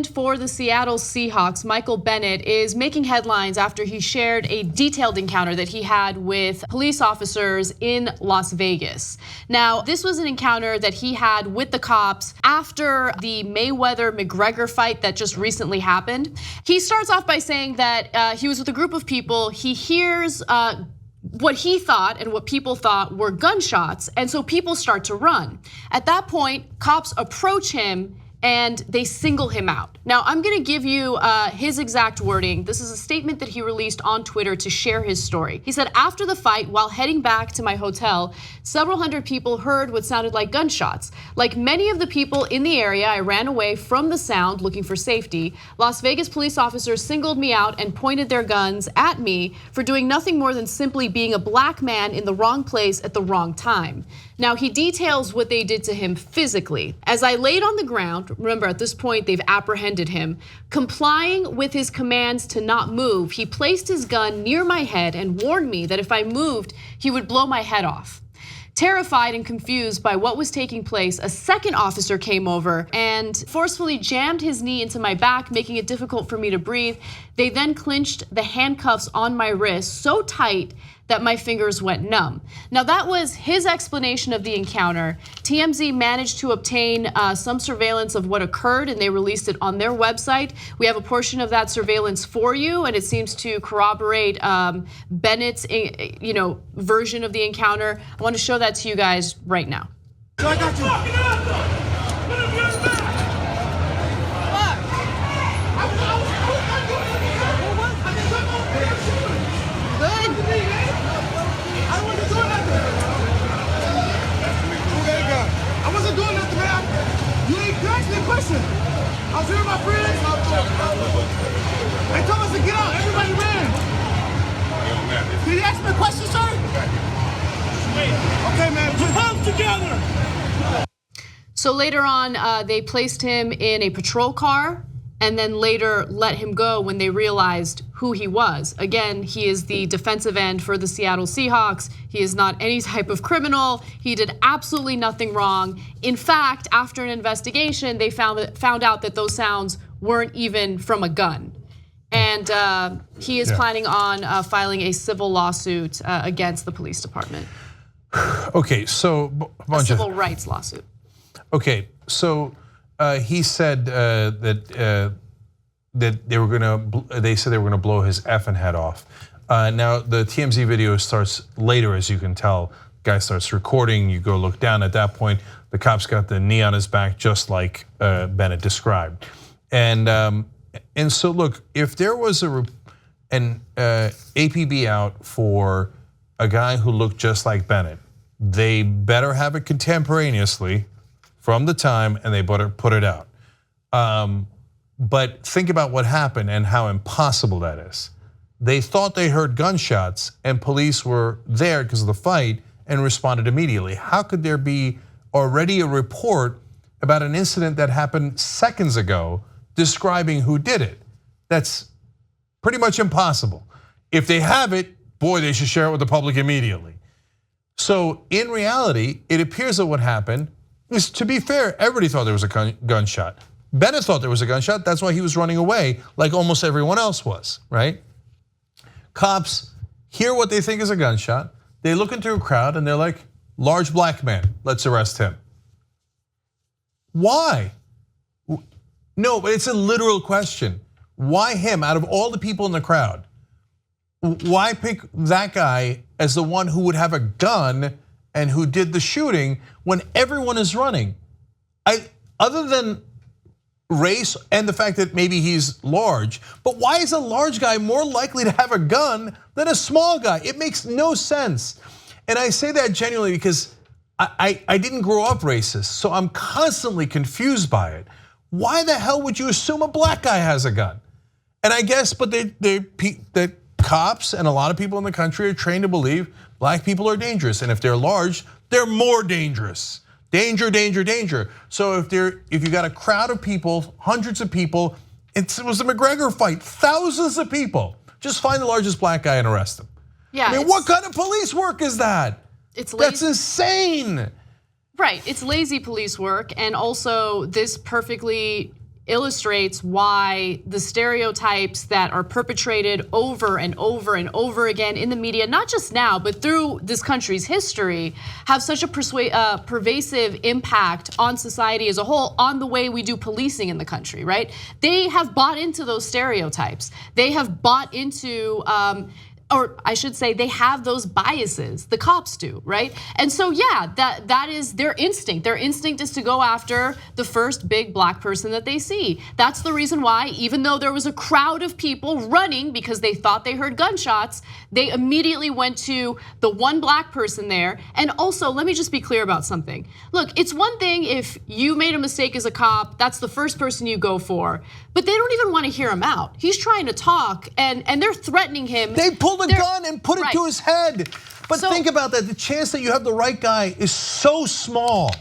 end for the Seattle Seahawks, Michael Bennett, is making headlines after he shared a detailed encounter that he had with police officers in Las Vegas. Now, this was an encounter that he had with the cops after the Mayweather-McGregor fight that just recently happened. He starts off by saying that he was with a group of people. He hears what he thought and what people thought were gunshots, and so people start to run. At that point, cops approach him and they single him out. Now, I'm gonna give you his exact wording. This is a statement that he released on Twitter to share his story. He said, after the fight, while heading back to my hotel, several hundred people heard what sounded like gunshots. Like many of the people in the area, I ran away from the sound looking for safety. Las Vegas police officers singled me out and pointed their guns at me for doing nothing more than simply being a black man in the wrong place at the wrong time. Now, he details what they did to him physically. As I laid on the ground, remember at this point they've apprehended him, complying with his commands to not move, he placed his gun near my head and warned me that if I moved, he would blow my head off. Terrified and confused by what was taking place, a second officer came over and forcefully jammed his knee into my back, making it difficult for me to breathe. They then clinched the handcuffs on my wrist so tight that my fingers went numb. Now, that was his explanation of the encounter. TMZ managed to obtain some surveillance of what occurred, and they released it on their website. We have a portion of that surveillance for you, and it seems to corroborate Bennett's version of the encounter. I want to show that to you guys right now. So I got you. Question. I was here with my friends. They told us to get out. Everybody ran. Did you ask me a question, sir? Okay, man. Put hands together. So later on, they placed him in a patrol car and then later let him go when they realized who he was. Again, he is the defensive end for the Seattle Seahawks. He is not any type of criminal. He did absolutely nothing wrong. In fact, after an investigation, they found out that those sounds weren't even from a gun. And he is planning on filing a civil lawsuit against the police department. Okay, so a civil rights lawsuit. Okay, so he said that they were they said they were gonna blow his effing head off. Now the TMZ video starts later, as you can tell. Guy starts recording. You go look down. At that point, the cops got the knee on his back, just like Bennett described. And so look, if there was an APB out for a guy who looked just like Bennett, they better have it contemporaneously from the time, and they better put it out. But think about what happened and how impossible that is. They thought they heard gunshots and police were there because of the fight and responded immediately. How could there be already a report about an incident that happened seconds ago describing who did it? That's pretty much impossible. If they have it, boy, they should share it with the public immediately. So in reality, it appears that what happened is, to be fair, everybody thought there was a gunshot. Bennett thought there was a gunshot. That's why he was running away, like almost everyone else was, right? Cops hear what they think is a gunshot. They look into a crowd and they're like, large black man, let's arrest him. Why? No, but it's a literal question. Why him out of all the people in the crowd? Why pick that guy as the one who would have a gun and who did the shooting when everyone is running? Other than race and the fact that maybe he's large, but why is a large guy more likely to have a gun than a small guy? It makes no sense. And I say that genuinely because I didn't grow up racist, so I'm constantly confused by it. Why the hell would you assume a black guy has a gun? And I guess, but the cops and a lot of people in the country are trained to believe black people are dangerous, and if they're large, they're more dangerous. Danger, danger, danger. So if you got a crowd of people, hundreds of people, it was the McGregor fight, thousands of people. Just find the largest black guy and arrest him. Yeah, I mean, what kind of police work is that? That's insane. Right, it's lazy police work, and also this perfectly illustrates why the stereotypes that are perpetrated over and over and over again in the media, not just now, but through this country's history, have such a pervasive impact on society as a whole, on the way we do policing in the country, right? They have bought into those stereotypes. They have bought into, or I should say, they have those biases. The cops do, right? And so, yeah, that is their instinct. Their instinct is to go after the first big black person that they see. That's the reason why, even though there was a crowd of people running because they thought they heard gunshots, they immediately went to the one black person there. And also, let me just be clear about something. Look, it's one thing if you made a mistake as a cop, that's the first person you go for. But they don't even want to hear him out. He's trying to talk, and they're threatening him. They pulled a gun and put it to his head. But So, think about that. The chance that you have the right guy is so small.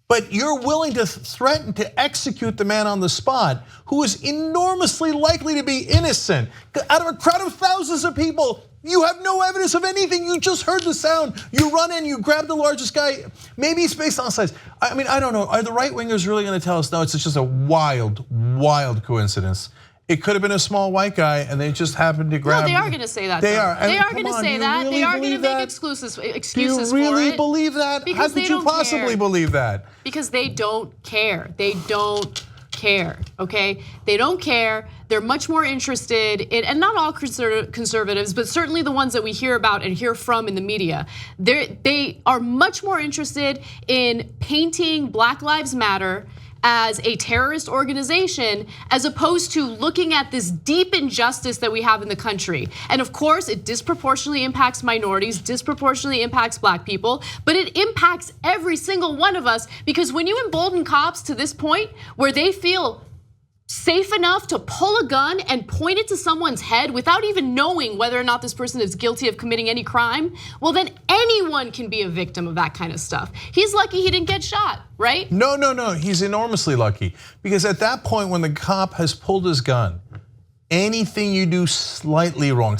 But you're willing to threaten to execute the man on the spot who is enormously likely to be innocent. Out of a crowd of thousands of people, you have no evidence of anything. You just heard the sound. You run in, you grab the largest guy. Maybe it's based on size. I mean, I don't know. Are the right wingers really going to tell us, no, it's just a wild, wild coincidence? It could have been a small white guy, and they just happened to grab. No, they are going to say that. They are. They are going to say that. They are going to make excuses for it. Do you really believe that? Because how could you possibly believe that? Because they don't care. They don't care, okay? They don't care. They're much more interested in, and not all conservatives, but certainly the ones that we hear about and hear from in the media, they are much more interested in painting Black Lives Matter as a terrorist organization, as opposed to looking at this deep injustice that we have in the country. And of course, it disproportionately impacts minorities, disproportionately impacts black people, but it impacts every single one of us, because when you embolden cops to this point where they feel safe enough to pull a gun and point it to someone's head without even knowing whether or not this person is guilty of committing any crime, well, then anyone can be a victim of that kind of stuff. He's lucky he didn't get shot, right? No, he's enormously lucky, because at that point when the cop has pulled his gun, anything you do slightly wrong,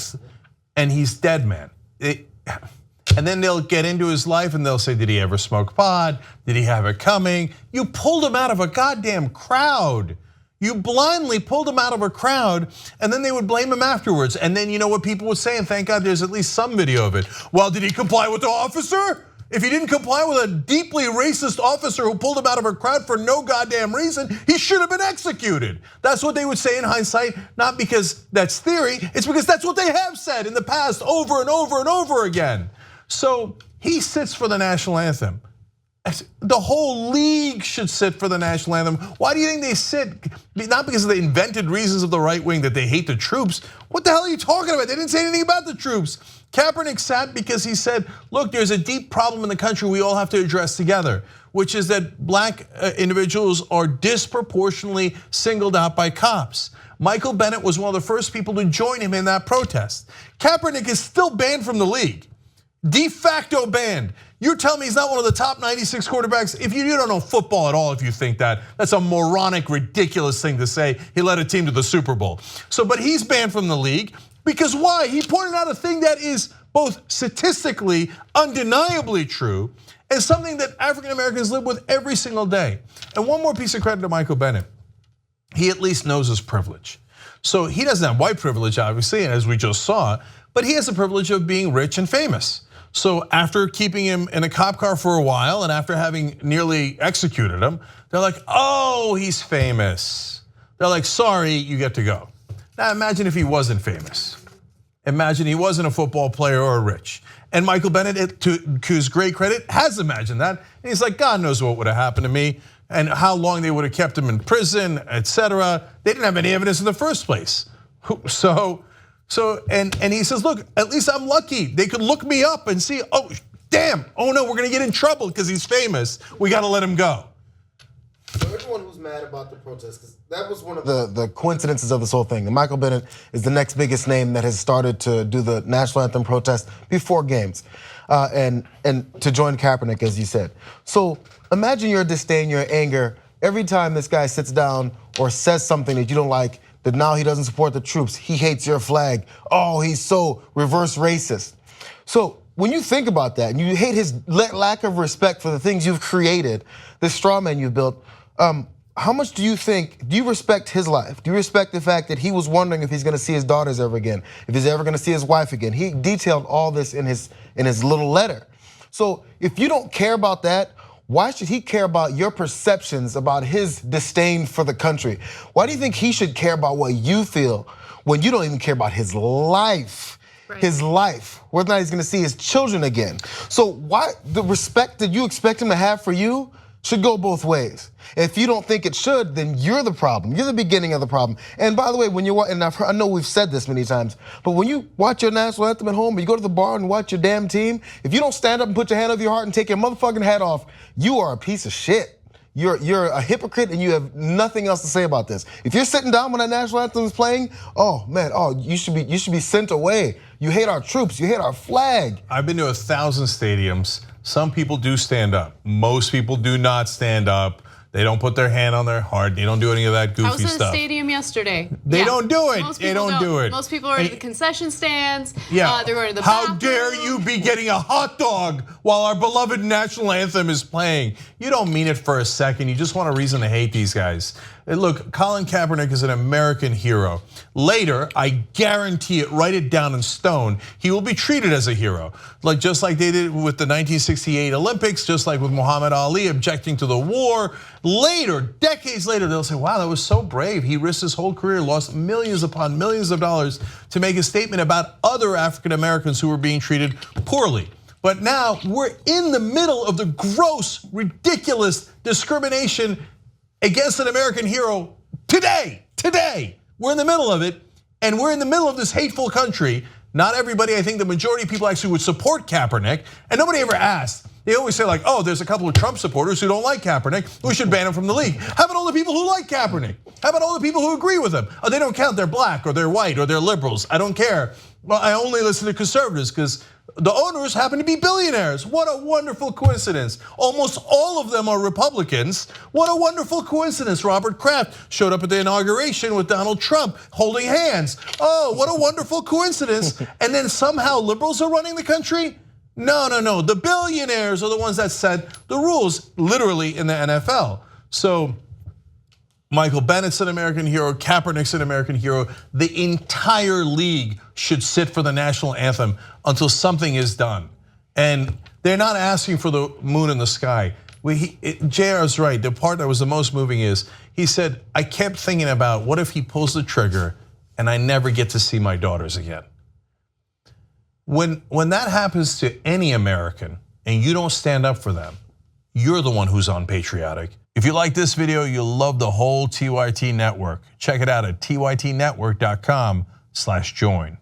and he's dead, man. And then they'll get into his life and they'll say, did he ever smoke pot? Did he have it coming? You pulled him out of a goddamn crowd. You blindly pulled him out of a crowd, and then they would blame him afterwards. And then you know what people would say, and thank God there's at least some video of it. Well, did he comply with the officer? If he didn't comply with a deeply racist officer who pulled him out of a crowd for no goddamn reason, he should have been executed. That's what they would say in hindsight, not because that's theory, it's because that's what they have said in the past over and over and over again. So he sits for the national anthem. The whole league should sit for the national anthem. Why do you think they sit? Not because they invented reasons of the right wing that they hate the troops. What the hell are you talking about? They didn't say anything about the troops. Kaepernick sat because he said, look, there's a deep problem in the country we all have to address together, which is that black individuals are disproportionately singled out by cops. Michael Bennett was one of the first people to join him in that protest. Kaepernick is still banned from the league. De facto banned. You're telling me he's not one of the top 96 quarterbacks? If you don't know football at all, if you think that, that's a moronic, ridiculous thing to say. He led a team to the Super Bowl. So, but he's banned from the league because why? He pointed out a thing that is both statistically undeniably true and something that African Americans live with every single day. And one more piece of credit to Michael Bennett. He at least knows his privilege. So he doesn't have white privilege, obviously, as we just saw, but he has the privilege of being rich and famous. So after keeping him in a cop car for a while and after having nearly executed him, they're like, oh, he's famous. They're like, sorry, you get to go. Now imagine if he wasn't famous. Imagine he wasn't a football player or rich. And Michael Bennett, to his great credit, has imagined that. And he's like, God knows what would have happened to me and how long they would have kept him in prison, etc. They didn't have any evidence in the first place. And he says, look, at least I'm lucky. They could look me up and see, oh, damn, oh no, we're gonna get in trouble because he's famous. We gotta let him go. So everyone who's mad about the protest, because that was one of the coincidences of this whole thing. And Michael Bennett is the next biggest name that has started to do the national anthem protest before games. And to join Kaepernick, as you said. So imagine your disdain, your anger, every time this guy sits down or says something that you don't like, that now he doesn't support the troops, he hates your flag, oh, he's so reverse racist. So when you think about that and you hate his lack of respect for the things you've created, this straw man you've built, how much do you respect his life? Do you respect the fact that he was wondering if he's gonna see his daughters ever again, if he's ever gonna see his wife again? He detailed all this in his little letter. So if you don't care about that, why should he care about your perceptions about his disdain for the country? Why do you think he should care about what you feel when you don't even care about his life? Right. His life, whether or not he's gonna see his children again. So why the respect that you expect him to have for you should go both ways. If you don't think it should, then you're the problem. You're the beginning of the problem. And by the way, when and I know we've said this many times, but when you watch your national anthem at home, or you go to the bar and watch your damn team, if you don't stand up and put your hand over your heart and take your motherfucking hat off, you are a piece of shit. You're a hypocrite and you have nothing else to say about this. If you're sitting down when that national anthem is playing, oh man, you should be sent away. You hate our troops, you hate our flag. I've been to 1,000 stadiums. Some people do stand up. Most people do not stand up. They don't put their hand on their heart. They don't do any of that goofy stuff. I was in a stadium yesterday. They don't do it. They don't do it. Most people are at the concession stands. Yeah. They're going to the bathroom. How dare you be getting a hot dog while our beloved national anthem is playing? You don't mean it for a second. You just want a reason to hate these guys. And look, Colin Kaepernick is an American hero. Later, I guarantee it, write it down in stone, he will be treated as a hero. Just like they did with the 1968 Olympics, just like with Muhammad Ali objecting to the war. Later, decades later, they'll say, wow, that was so brave. He risked his whole career, lost millions upon millions of dollars to make a statement about other African Americans who were being treated poorly. But now we're in the middle of the gross, ridiculous discrimination against an American hero today. We're in the middle of it, and we're in the middle of this hateful country. Not everybody, I think the majority of people actually would support Kaepernick, and nobody ever asked. They always say oh, there's a couple of Trump supporters who don't like Kaepernick, we should ban him from the league. How about all the people who like Kaepernick? How about all the people who agree with him? Oh, they don't count, they're black, or they're white, or they're liberals, I don't care. Well, I only listen to conservatives because the owners happen to be billionaires. What a wonderful coincidence. Almost all of them are Republicans. What a wonderful coincidence. Robert Kraft showed up at the inauguration with Donald Trump holding hands. Oh, what a wonderful coincidence. And then somehow liberals are running the country? No. The billionaires are the ones that set the rules, literally in the NFL. So Michael Bennett's an American hero, Kaepernick's an American hero. The entire league should sit for the national anthem until something is done. And they're not asking for the moon in the sky. JR is right, the part that was the most moving is, he said, I kept thinking about what if he pulls the trigger and I never get to see my daughters again. When that happens to any American and you don't stand up for them, you're the one who's unpatriotic. If you like this video, you'll love the whole TYT network. Check it out at tytnetwork.com/join.